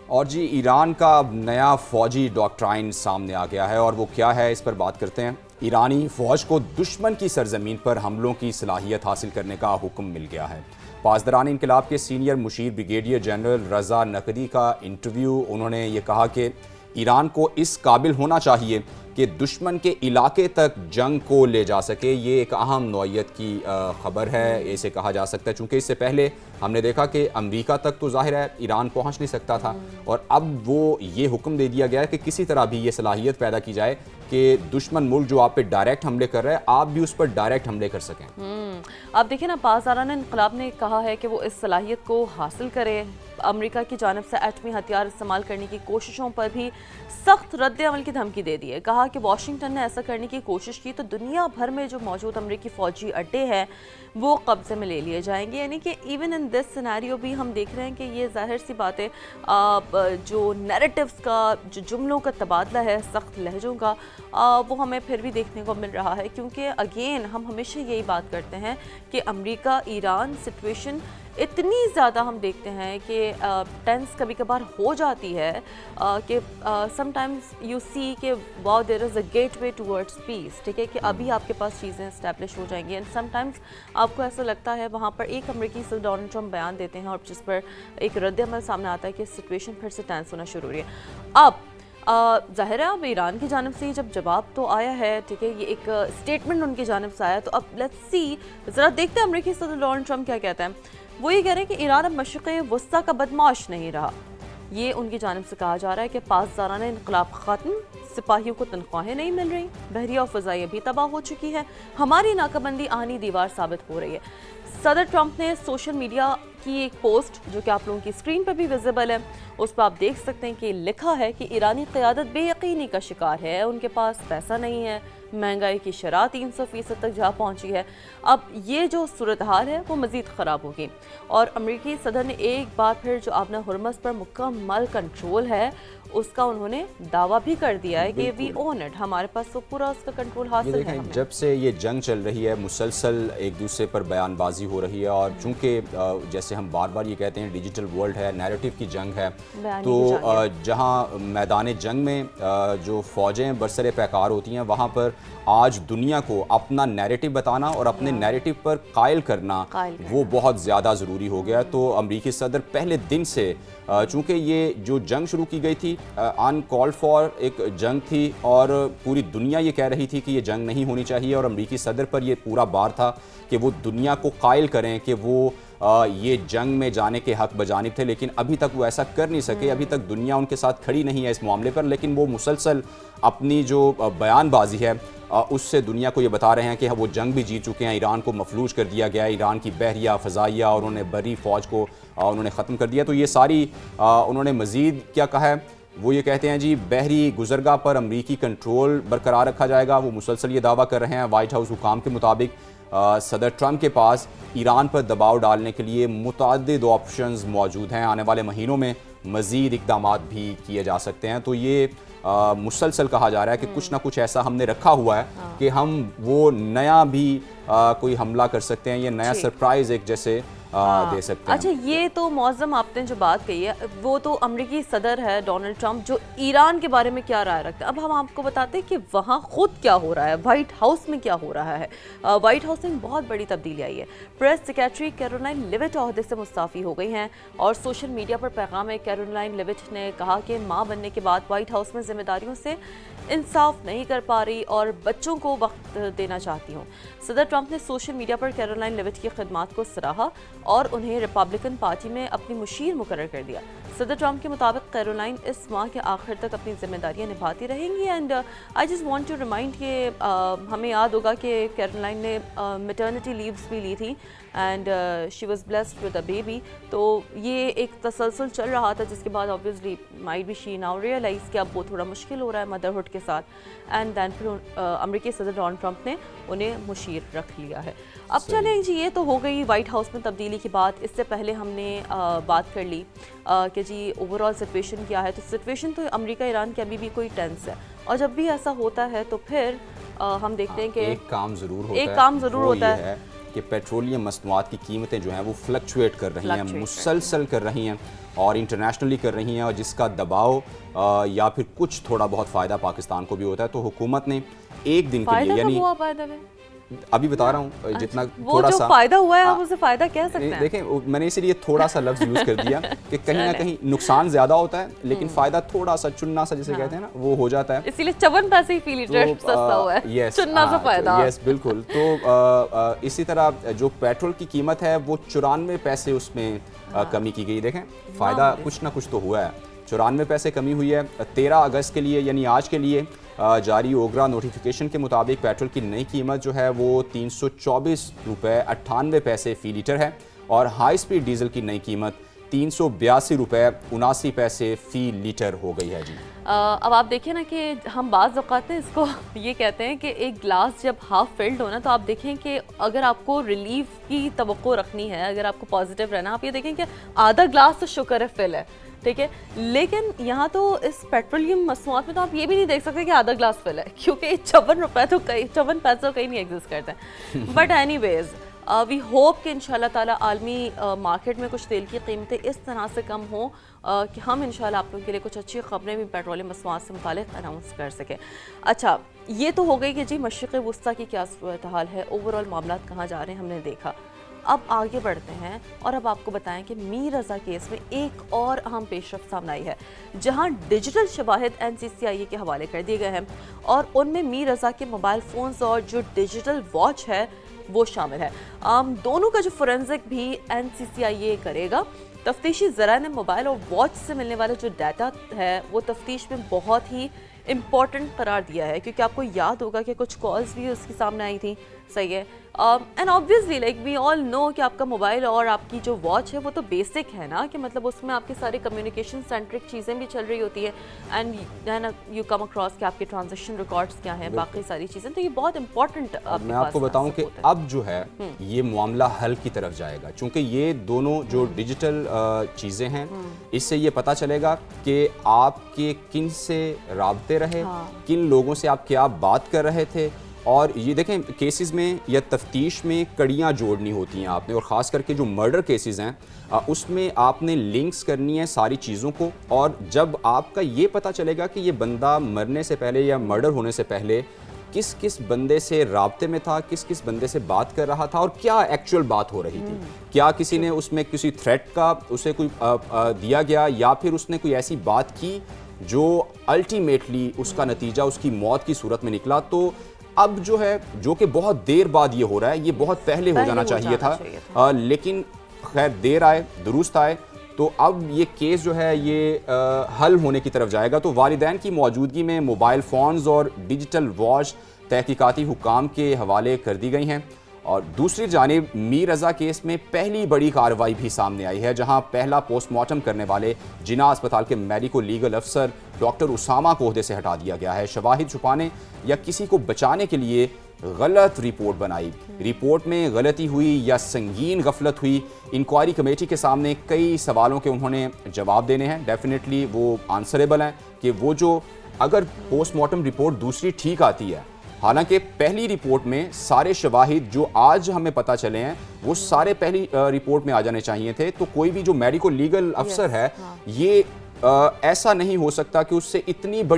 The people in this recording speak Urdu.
اور جی ایران کا نیا فوجی ڈاکٹرائن سامنے آ گیا ہے، اور وہ کیا ہے اس پر بات کرتے ہیں۔ ایرانی فوج کو دشمن کی سرزمین پر حملوں کی صلاحیت حاصل کرنے کا حکم مل گیا ہے۔ پاسداران انقلاب کے سینئر مشیر بریگیڈیئر جنرل رضا نقدی کا انٹرویو، انہوں نے یہ کہا کہ ایران کو اس قابل ہونا چاہیے کہ دشمن کے علاقے تک جنگ کو لے جا سکے۔ یہ ایک اہم نوعیت کی خبر ہے، اسے کہا جا سکتا ہے، چونکہ اس سے پہلے ہم نے دیکھا کہ امریکہ تک تو ظاہر ہے ایران پہنچ نہیں سکتا تھا، اور اب وہ یہ حکم دے دیا گیا ہے کہ کسی طرح بھی یہ صلاحیت پیدا کی جائے کہ دشمن ملک جو آپ پہ ڈائریکٹ حملے کر رہا ہے، آپ بھی اس پر ڈائریکٹ حملے کر سکیں۔ آپ دیکھیں نا، پاسداران انقلاب نے کہا ہے کہ وہ اس صلاحیت کو حاصل کرے۔ امریکہ کی جانب سے ایٹمی ہتھیار استعمال کرنے کی کوششوں پر بھی سخت رد عمل کی دھمکی دے دی ہے۔ کہا کہ واشنگٹن نے ایسا کرنے کی کوشش کی تو دنیا بھر میں جو موجود امریکی فوجی اڈے ہیں وہ قبضے میں لے لیے جائیں گے۔ یعنی کہ ایون ان دس سینیریو بھی ہم دیکھ رہے ہیں کہ یہ ظاہر سی بات ہے، جو نیریٹیوز کا، جو جملوں کا تبادلہ ہے سخت لہجوں کا، وہ ہمیں پھر بھی دیکھنے کو مل رہا ہے، کیونکہ اگین ہم ہمیشہ یہی بات کرتے ہیں کہ امریکہ ایران سچویشن اتنی زیادہ ہم دیکھتے ہیں کہ ٹینس کبھی کبھار ہو جاتی ہے کہ سم ٹائمز یو سی کہ واو دیر از اے گیٹ وے ٹورڈز پیس، ٹھیک ہے، کہ ابھی آپ کے پاس چیزیں اسٹیبلش ہو جائیں گی، اینڈ سم ٹائمز آپ کو ایسا لگتا ہے وہاں پر ایک امریکی صدر ڈونلڈ ٹرمپ بیان دیتے ہیں اور جس پر ایک رد عمل سامنے آتا ہے کہ سچویشن پھر سے ٹینس ہونا شروع ہو رہی ہے۔ اب ظاہر ہے اب ایران کی جانب سے جب جواب تو آیا ہے، ٹھیک ہے، یہ ایک اسٹیٹمنٹ ان کی جانب سے آیا، تو اب لیٹس سی، ذرا دیکھتے ہیں امریکی صدر ڈونلڈ ٹرمپ کیا کہتے ہیں۔ وہ یہ کہہ رہے ہیں کہ ایران اب مشرق وسطیٰ کا بدمعاش نہیں رہا۔ یہ ان کی جانب سے کہا جا رہا ہے کہ پاسداران انقلاب ختم، سپاہیوں کو تنخواہیں نہیں مل رہی، بحریہ اور فضائیہ بھی تباہ ہو چکی ہے، ہماری ناکہ بندی آہنی دیوار ثابت ہو رہی ہے۔ صدر ٹرمپ نے سوشل میڈیا کی ایک پوسٹ جو کہ آپ لوگوں کی اسکرین پہ بھی ویزیبل ہے، اس پہ آپ دیکھ سکتے ہیں کہ لکھا ہے کہ ایرانی قیادت بے یقینی کا شکار ہے، ان کے پاس پیسہ نہیں ہے، مہنگائی کی شرح 300% تک جا پہنچی ہے۔ اب یہ جو صورتحال ہے وہ مزید خراب ہوگی، اور امریکی صدر نے ایک بار پھر جو آبنہ ہرمز پر مکمل کنٹرول ہے اس کا انہوں نے دعویٰ بھی کر دیا ہے کہ وی اون اٹ، ہمارے پاس تو پورا اس کا کنٹرول حاصل ہے۔ جب سے یہ جنگ چل رہی ہے مسلسل ایک دوسرے پر بیان بازی ہو رہی ہے، اور چونکہ جیسے ہم بار بار یہ کہتے ہیں ڈیجیٹل ورلڈ ہے، نیریٹو کی جنگ ہے، تو جہاں میدان جنگ میں جو فوجیں برسر پیکار ہوتی ہیں، وہاں پر آج دنیا کو اپنا نیریٹو بتانا اور اپنے نیریٹو پر قائل کرنا وہ بہت زیادہ ضروری ہو گیا۔ تو امریکی صدر پہلے دن سے، چونکہ یہ جو جنگ شروع کی گئی تھی ان کال فار ایک جنگ تھی، اور پوری دنیا یہ کہہ رہی تھی کہ یہ جنگ نہیں ہونی چاہیے، اور امریکی صدر پر یہ پورا بار تھا کہ وہ دنیا کو قائل کریں کہ وہ یہ جنگ میں جانے کے حق بجانب تھے، لیکن ابھی تک وہ ایسا کر نہیں سکے، ابھی تک دنیا ان کے ساتھ کھڑی نہیں ہے اس معاملے پر، لیکن وہ مسلسل اپنی جو بیان بازی ہے اس سے دنیا کو یہ بتا رہے ہیں کہ وہ جنگ بھی جیت چکے ہیں، ایران کو مفلوج کر دیا گیا ہے، ایران کی بحریہ، فضائیہ اور انہوں نے بری فوج کو انہوں نے ختم کر دیا۔ تو یہ ساری انہوں نے مزید کیا کہا ہے، وہ یہ کہتے ہیں جی بحری گزرگاہ پر امریکی کنٹرول برقرار رکھا جائے گا۔ وہ مسلسل یہ دعویٰ کر رہے ہیں۔ وائٹ ہاؤس حکام کے مطابق صدر ٹرمپ کے پاس ایران پر دباؤ ڈالنے کے لیے متعدد آپشنز موجود ہیں، آنے والے مہینوں میں مزید اقدامات بھی کیے جا سکتے ہیں۔ تو یہ مسلسل کہا جا رہا ہے کہ کچھ نہ کچھ ایسا ہم نے رکھا ہوا ہے کہ ہم وہ نیا بھی کوئی حملہ کر سکتے ہیں، یہ نیا سرپرائز ایک جیسے دے سکتے ہیں۔ اچھا، یہ تو معظم آپ نے جو بات کہی ہے وہ تو امریکی صدر ہے ڈونلڈ ٹرمپ جو ایران کے بارے میں کیا رائے رکھتے ہیں۔ اب ہم آپ کو بتاتے ہیں کہ وہاں خود کیا ہو رہا ہے، وائٹ ہاؤس میں کیا ہو رہا ہے۔ وائٹ ہاؤس میں بہت بڑی تبدیلی آئی ہے۔ پریس سیکریٹری کیرولائن لیوٹ عہدے سے مستعفی ہو گئی ہیں، اور سوشل میڈیا پر پیغام میں کیرولائن لیوٹ نے کہا کہ ماں بننے کے بعد وائٹ ہاؤس میں ذمہ داریوں سے انصاف نہیں کر پا رہی اور بچوں کو وقت دینا چاہتی ہوں۔ صدر ٹرمپ نے سوشل میڈیا پر کیرولائن لیوٹ کی خدمات کو سراہا اور انہیں ریپبلکن پارٹی میں اپنی مشیر مقرر کر دیا۔ صدر ٹرمپ کے مطابق کیرولائن اس ماہ کے آخر تک اپنی ذمہ داریاں نبھاتی رہیں گی، and I just want to remind کہ ہمیں یاد ہوگا کہ کیرولائن نے میٹرنٹی لیوز بھی لی تھی، and she was blessed with a baby. تو یہ ایک تسلسل چل رہا تھا، جس کے بعد obviously might be she now realise کہ اب وہ تھوڑا مشکل ہو رہا ہے مدرہڈ کے ساتھ، اینڈ دین پھر امریکی صدر ڈونلڈ ٹرمپ نے انہیں مشیر رکھ لیا ہے۔ اب چلیں جی، یہ تو ہو گئی وائٹ ہاؤس میں تبدیلی کی بات۔ اس سے پہلے ہم نے بات کر لی کہ جی اوور آل سچویشن کیا ہے، تو سچویشن تو امریکہ ایران کی ابھی بھی کوئی ٹینس ہے، اور جب بھی ایسا ہوتا ہے تو پھر ہم دیکھتے ہیں کہ ایک کام ضرور ہوتا ہے، کہ پیٹرولیم مصنوعات کی قیمتیں جو ہیں وہ فلکچویٹ کر رہی ہیں، مسلسل کر رہی ہیں اور انٹرنیشنلی کر رہی ہیں، اور جس کا دباؤ یا پھر کچھ تھوڑا بہت فائدہ پاکستان کو بھی ہوتا ہے. تو حکومت نے ایک دن کے لیے، یعنی ابھی بتا رہا ہوں جتنا تھوڑا سا فائدہ ہوا ہے آپ اسے فائدہ کہہ سکتے ہیں. دیکھیں میں نے اسی لیے تھوڑا سا لفظ یوز کر دیا کہ کہیں نہ کہیں نقصان زیادہ ہوتا ہے لیکن فائدہ تھوڑا سا چننا سا جسے کہتے ہیں نا وہ ہو جاتا ہے. اسی لیے 54 پیسے ہی فی لیٹر سستا ہوا ہے، چننا سا فائدہ. یس بالکل. تو اسی طرح جو پیٹرول کی قیمت ہے وہ 94 پیسے اس میں کمی کی گئی. دیکھیں فائدہ کچھ نہ کچھ تو ہوا ہے. 94 پیسے کمی ہوئی ہے. 13 اگست کے لیے یعنی آج کے لیے جاری اوگرا نوٹیفیکیشن کے مطابق پیٹرول کی نئی قیمت جو ہے وہ 324 روپے 98 پیسے فی لیٹر ہے اور ہائی سپیڈ ڈیزل کی نئی قیمت 382 روپے 79 پیسے فی لیٹر ہو گئی ہے. جی اب آپ دیکھیں نا کہ ہم بعض اوقات اس کو یہ کہتے ہیں کہ ایک گلاس جب ہاف فلڈ ہونا تو آپ دیکھیں کہ اگر آپ کو ریلیف کی توقع رکھنی ہے، اگر آپ کو پازیٹیو رہنا، آپ یہ دیکھیں کہ آدھا گلاس تو شکر ہے فل ہے، ٹھیک ہے. لیکن یہاں تو اس پیٹرولیم مصنوعات میں تو آپ یہ بھی نہیں دیکھ سکتے کہ آدھا گلاس فل ہے، کیونکہ 54 روپے تو 54 پیسے کہیں نہیں ایگزسٹ کرتے ہیں. بٹ اینی ویز وی ہوپ کہ انشاءاللہ تعالی عالمی مارکیٹ میں کچھ تیل کی قیمتیں اس طرح سے کم ہوں کہ ہم انشاءاللہ آپ لوگوں کے لیے کچھ اچھی خبریں بھی پیٹرولیم مصنوعات سے متعلق اناؤنس کر سکیں. اچھا یہ تو ہو گئی کہ جی مشرق وسطیٰ کی کیا صورتحال ہے، اوورآل معاملات کہاں جا رہے ہیں ہم نے دیکھا. اب آگے بڑھتے ہیں اور اب آپ کو بتائیں کہ میر رضا کیس میں ایک اور اہم پیش رفت سامنے آئی ہے جہاں ڈیجیٹل شواہد NCCIA کے حوالے کر دیے گئے ہیں اور ان میں میر رضا کے موبائل فونز اور جو ڈیجیٹل واچ ہے وہ شامل ہے. دونوں کا جو فورنزک بھی NCCIA کرے گا. تفتیشی ذرائع نے موبائل اور واچ سے ملنے والا جو ڈیٹا ہے وہ تفتیش میں بہت ہی امپورٹنٹ قرار دیا ہے، کیونکہ آپ کو یاد ہوگا کہ کچھ کالز بھی اس کے سامنے آئی تھیں. صحیح ہے. And obviously like we all know کہ آپ کا موبائل اور آپ کی جو واچ ہے وہ تو بیسک ہے نا، کہ مطلب اس میں آپ کے سارے کمیونیکیشن سینٹرک چیزیں بھی چل رہی ہوتی ہے and then you come across کہ آپ کے ٹرانزیکشن ریکارڈز کیا ہیں، باقی ساری چیزیں. تو یہ بہت امپورٹنٹ. میں آپ کو بتاؤں کہ اب جو ہے یہ معاملہ حل کی طرف جائے گا، چونکہ یہ دونوں جو ڈیجیٹل چیزیں ہیں اس سے یہ پتہ چلے گا کہ آپ کے کن سے رابطے رہے، کن لوگوں سے آپ کیا بات کر رہے تھے. اور یہ دیکھیں کیسز میں یا تفتیش میں کڑیاں جوڑنی ہوتی ہیں آپ نے، اور خاص کر کے جو مرڈر کیسز ہیں اس میں آپ نے لنکس کرنی ہے ساری چیزوں کو. اور جب آپ کا یہ پتہ چلے گا کہ یہ بندہ مرنے سے پہلے یا مرڈر ہونے سے پہلے کس کس بندے سے رابطے میں تھا، کس کس بندے سے بات کر رہا تھا اور کیا ایکچوئل بات ہو رہی تھی، کیا کسی نے اس میں کسی تھریٹ کا اسے کوئی دیا گیا یا پھر اس نے کوئی ایسی بات کی جو الٹیمیٹلی اس کا نتیجہ اس کی موت کی صورت میں نکلا. تو اب جو ہے جو کہ بہت دیر بعد یہ ہو رہا ہے، یہ بہت پہلے ہو جانا چاہیے تھا لیکن خیر دیر آئے درست آئے. تو اب یہ کیس جو ہے یہ حل ہونے کی طرف جائے گا. تو والدین کی موجودگی میں موبائل فونز اور ڈیجیٹل واچ تحقیقاتی حکام کے حوالے کر دی گئی ہیں. اور دوسری جانب میر رضا کیس میں پہلی بڑی کارروائی بھی سامنے آئی ہے، جہاں پہلا پوسٹ مارٹم کرنے والے جناح اسپتال کے میڈیکو لیگل افسر ڈاکٹر اسامہ کو عہدے سے ہٹا دیا گیا ہے. شواہد چھپانے یا کسی کو بچانے کے لیے غلط رپورٹ بنائی، رپورٹ میں غلطی ہوئی یا سنگین غفلت ہوئی. انکوائری کمیٹی کے سامنے کئی سوالوں کے انہوں نے جواب دینے ہیں. ڈیفینیٹلی وہ آنسریبل ہیں کہ وہ جو اگر پوسٹ مارٹم رپورٹ دوسری ٹھیک آتی ہے، حالانکہ پہلی رپورٹ میں سارے شواہد جو آج ہمیں پتہ چلے ہیں وہ سارے پہلی رپورٹ میں آ جانے چاہیے تھے. تو کوئی بھی جو میڈیکو لیگل افسر ہے یہ ایسا نہیں ہو سکتا کہ اس سے اتنی بڑی